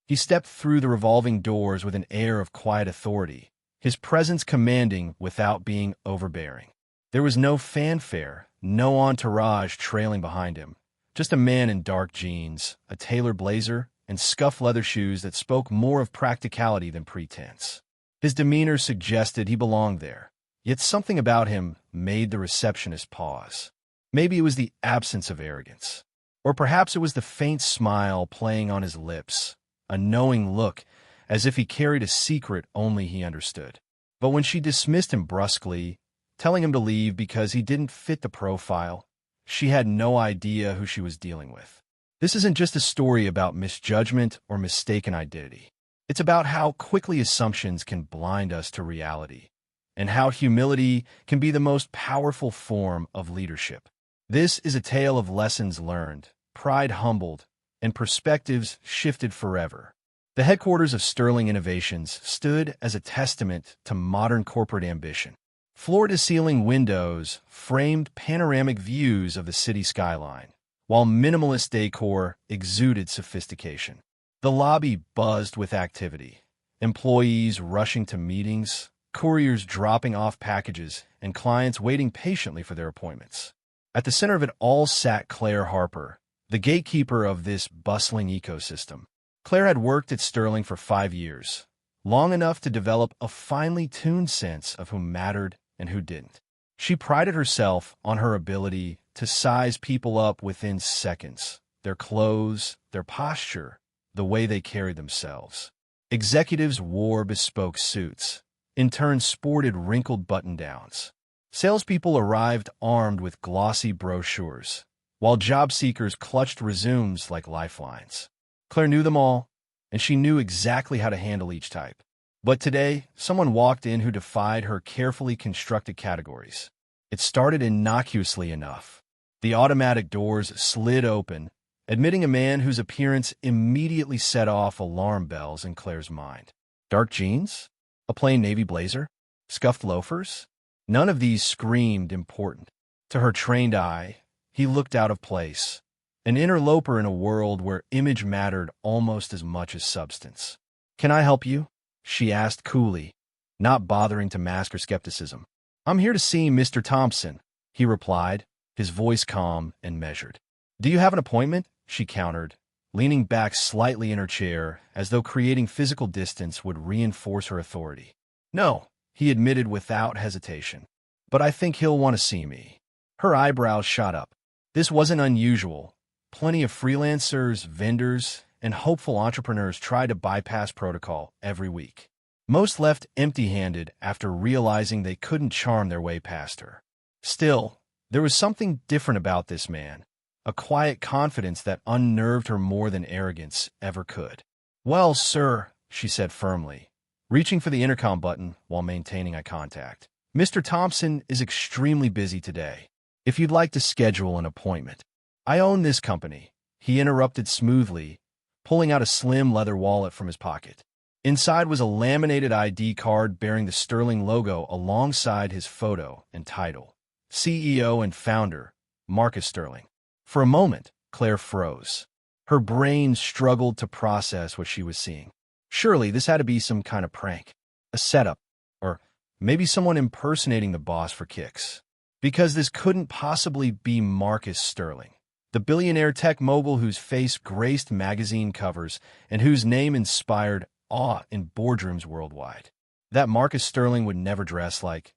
He stepped through the revolving doors with an air of quiet authority, his presence commanding without being overbearing. There was no fanfare, no entourage trailing behind him, just a man in dark jeans, a tailored blazer, and scuffed leather shoes that spoke more of practicality than pretense. His demeanor suggested he belonged there, yet something about him made the receptionist pause. Maybe it was the absence of arrogance, or perhaps it was the faint smile playing on his lips, a knowing look, as if he carried a secret only he understood. But when she dismissed him brusquely, telling him to leave because he didn't fit the profile, she had no idea who she was dealing with. This isn't just a story about misjudgment or mistaken identity. It's about how quickly assumptions can blind us to reality, and how humility can be the most powerful form of leadership. This is a tale of lessons learned, pride humbled, and perspectives shifted forever. The headquarters of Sterling Innovations stood as a testament to modern corporate ambition. Floor-to-ceiling windows framed panoramic views of the city skyline, while minimalist decor exuded sophistication. The lobby buzzed with activity, employees rushing to meetings, couriers dropping off packages, and clients waiting patiently for their appointments. At the center of it all sat Claire Harper, the gatekeeper of this bustling ecosystem. Claire had worked at Sterling for 5 years, long enough to develop a finely tuned sense of who mattered and who didn't. She prided herself on her ability to size people up within seconds, their clothes, their posture, the way they carried themselves. Executives wore bespoke suits, interns sported wrinkled button-downs. Salespeople arrived armed with glossy brochures, while job seekers clutched resumes like lifelines. Claire knew them all, and she knew exactly how to handle each type. But today, someone walked in who defied her carefully constructed categories. It started innocuously enough. The automatic doors slid open, admitting a man whose appearance immediately set off alarm bells in Claire's mind. Dark jeans? A plain navy blazer? Scuffed loafers? None of these screamed important. To her trained eye, he looked out of place, an interloper in a world where image mattered almost as much as substance. "Can I help you?" she asked coolly, not bothering to mask her skepticism. "I'm here to see Mr. Thompson," he replied, his voice calm and measured. "Do you have an appointment?" she countered, leaning back slightly in her chair as though creating physical distance would reinforce her authority. "No," he admitted without hesitation, "but I think he'll want to see me." Her eyebrows shot up. This wasn't unusual. Plenty of freelancers, vendors, and hopeful entrepreneurs try to bypass protocol every week. Most left empty-handed after realizing they couldn't charm their way past her. Still, there was something different about this man, a quiet confidence that unnerved her more than arrogance ever could. "Well, sir," she said firmly, reaching for the intercom button while maintaining eye contact. "Mr. Thompson is extremely busy today. If you'd like to schedule an appointment." "I own this company," he interrupted smoothly, pulling out a slim leather wallet from his pocket. Inside was a laminated ID card bearing the Sterling logo alongside his photo and title. CEO and founder, Marcus Sterling. For a moment, Claire froze. Her brain struggled to process what she was seeing. Surely this had to be some kind of prank, a setup, or maybe someone impersonating the boss for kicks. Because this couldn't possibly be Marcus Sterling, the billionaire tech mogul whose face graced magazine covers and whose name inspired awe in boardrooms worldwide. That Marcus Sterling would never dress like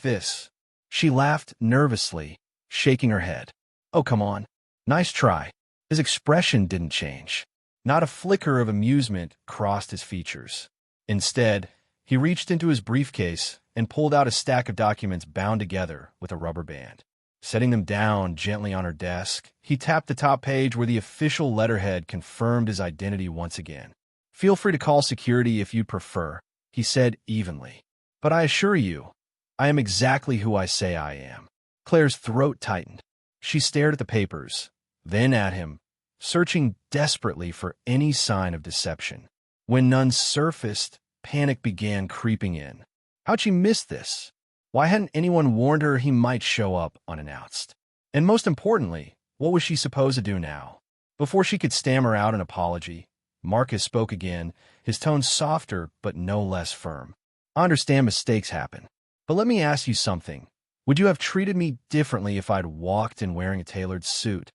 this. She laughed nervously, shaking her head. "Oh, come on. Nice try." His expression didn't change. Not a flicker of amusement crossed his features. Instead, he reached into his briefcase and pulled out a stack of documents bound together with a rubber band. Setting them down gently on her desk, he tapped the top page where the official letterhead confirmed his identity once again. "Feel free to call security if you'd prefer," he said evenly. "But I assure you, I am exactly who I say I am." Claire's throat tightened. She stared at the papers, then at him, searching desperately for any sign of deception. When none surfaced, panic began creeping in. How'd she miss this? Why hadn't anyone warned her he might show up unannounced? And most importantly, what was she supposed to do now? Before she could stammer out an apology, Marcus spoke again, his tone softer but no less firm. I understand mistakes happen. But let me ask you something. Would you have treated me differently if I'd walked in wearing a tailored suit?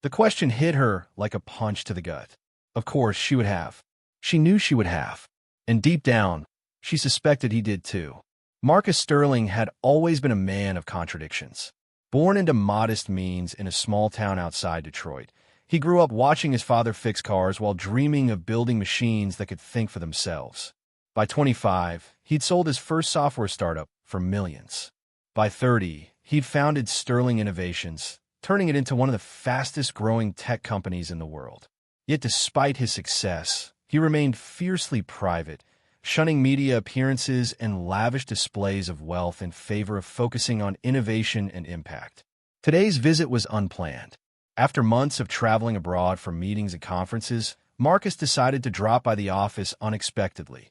The question hit her like a punch to the gut. Of course, she would have. She knew she would have. And deep down, she suspected he did too. Marcus Sterling had always been a man of contradictions. Born into modest means in a small town outside Detroit, he grew up watching his father fix cars while dreaming of building machines that could think for themselves. By 25, he'd sold his first software startup for millions. By 30, he'd founded Sterling Innovations, turning it into one of the fastest-growing tech companies in the world. Yet despite his success, he remained fiercely private, shunning media appearances and lavish displays of wealth in favor of focusing on innovation and impact. Today's visit was unplanned. After months of traveling abroad for meetings and conferences, Marcus decided to drop by the office unexpectedly.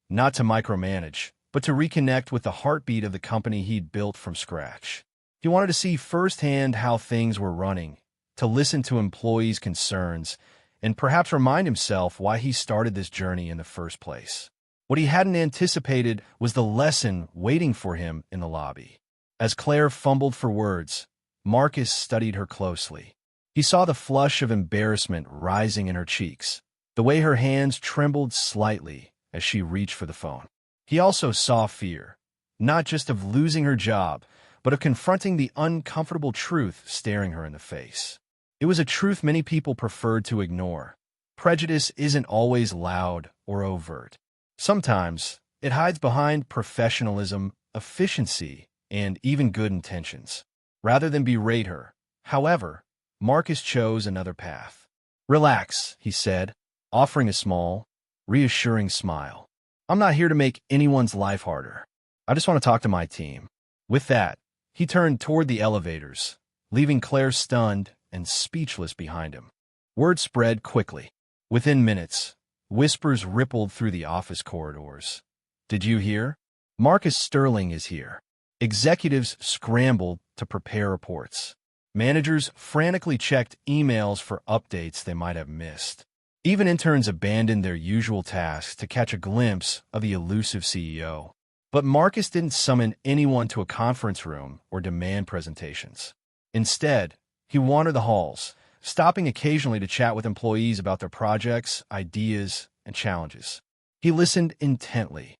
Not to micromanage, but to reconnect with the heartbeat of the company he'd built from scratch. He wanted to see firsthand how things were running, to listen to employees' concerns, and perhaps remind himself why he started this journey in the first place. What he hadn't anticipated was the lesson waiting for him in the lobby. As Claire fumbled for words, Marcus studied her closely. He saw the flush of embarrassment rising in her cheeks, the way her hands trembled slightly as she reached for the phone. He also saw fear, not just of losing her job, but of confronting the uncomfortable truth staring her in the face. It was a truth many people preferred to ignore. Prejudice isn't always loud or overt. Sometimes it hides behind professionalism, efficiency, and even good intentions. Rather than berate her, however, Marcus chose another path. "Relax," he said, offering a small, reassuring smile. "I'm not here to make anyone's life harder. I just want to talk to my team." With that, he turned toward the elevators, leaving Claire stunned and speechless behind him. Word spread quickly. Within minutes, whispers rippled through the office corridors. "Did you hear? Marcus Sterling is here." Executives scrambled to prepare reports. Managers frantically checked emails for updates they might have missed. Even interns abandoned their usual tasks to catch a glimpse of the elusive CEO. But Marcus didn't summon anyone to a conference room or demand presentations. Instead, he wandered the halls, stopping occasionally to chat with employees about their projects, ideas, and challenges. He listened intently,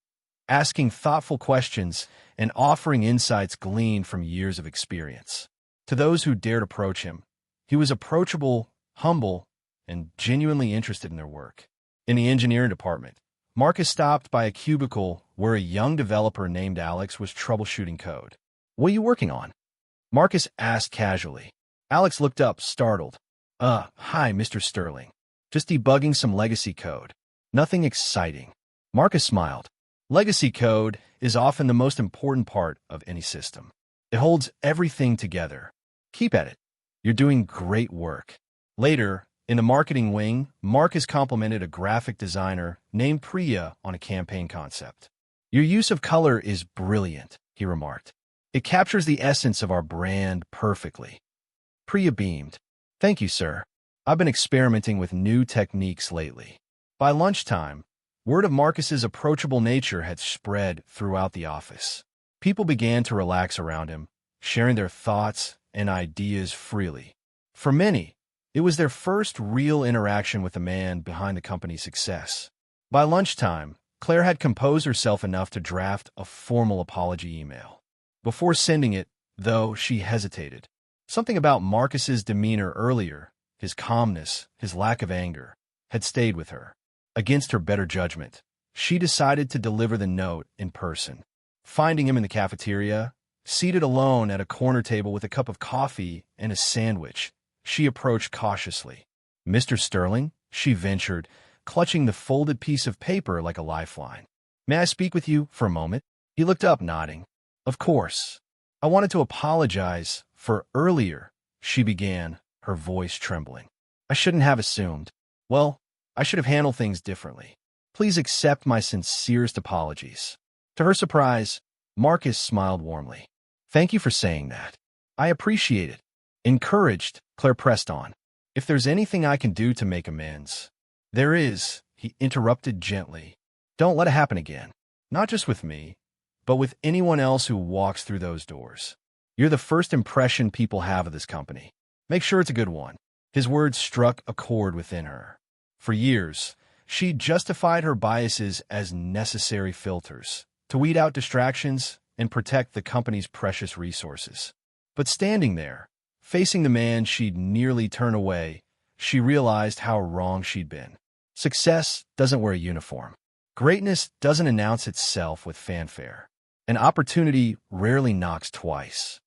asking thoughtful questions and offering insights gleaned from years of experience. To those who dared approach him, he was approachable, humble, and genuinely interested in their work. In the engineering department, Marcus stopped by a cubicle where a young developer named Alex was troubleshooting code. "What are you working on?" Marcus asked casually. Alex looked up, startled. Hi, Mr. Sterling. Just debugging some legacy code. Nothing exciting." Marcus smiled. Legacy code is often the most important part of any system. It holds everything together. Keep at it. You're doing great work. Later, in the marketing wing, Marcus complimented a graphic designer named Priya on a campaign concept. "Your use of color is brilliant," he remarked. "It captures the essence of our brand perfectly." Priya beamed. "Thank you, sir. I've been experimenting with new techniques lately." By lunchtime, word of Marcus's approachable nature had spread throughout the office. People began to relax around him, sharing their thoughts and ideas freely. For many, it was their first real interaction with the man behind the company's success. By lunchtime, Claire had composed herself enough to draft a formal apology email. Before sending it, though, she hesitated. Something about Marcus's demeanor earlier, his calmness, his lack of anger, had stayed with her. Against her better judgment, she decided to deliver the note in person. Finding him in the cafeteria, seated alone at a corner table with a cup of coffee and a sandwich, she approached cautiously. "Mr. Sterling," she ventured, clutching the folded piece of paper like a lifeline. "May I speak with you for a moment?" He looked up, nodding. "Of course. I wanted to apologize for earlier," she began, her voice trembling. "I shouldn't have assumed. Well, I should have handled things differently. Please accept my sincerest apologies." To her surprise, Marcus smiled warmly. "Thank you for saying that. I appreciate it." Encouraged, Claire pressed on. "If there's anything I can do to make amends..." "There is," he interrupted gently. Don't let it happen again. Not just with me, but with anyone else who walks through those doors. You're the first impression people have of this company. Make sure it's a good one. His words struck a chord within her. For years, she justified her biases as necessary filters to weed out distractions and protect the company's precious resources. But standing there, facing the man she'd nearly turned away, she realized how wrong she'd been. Success doesn't wear a uniform. Greatness doesn't announce itself with fanfare. An opportunity rarely knocks twice.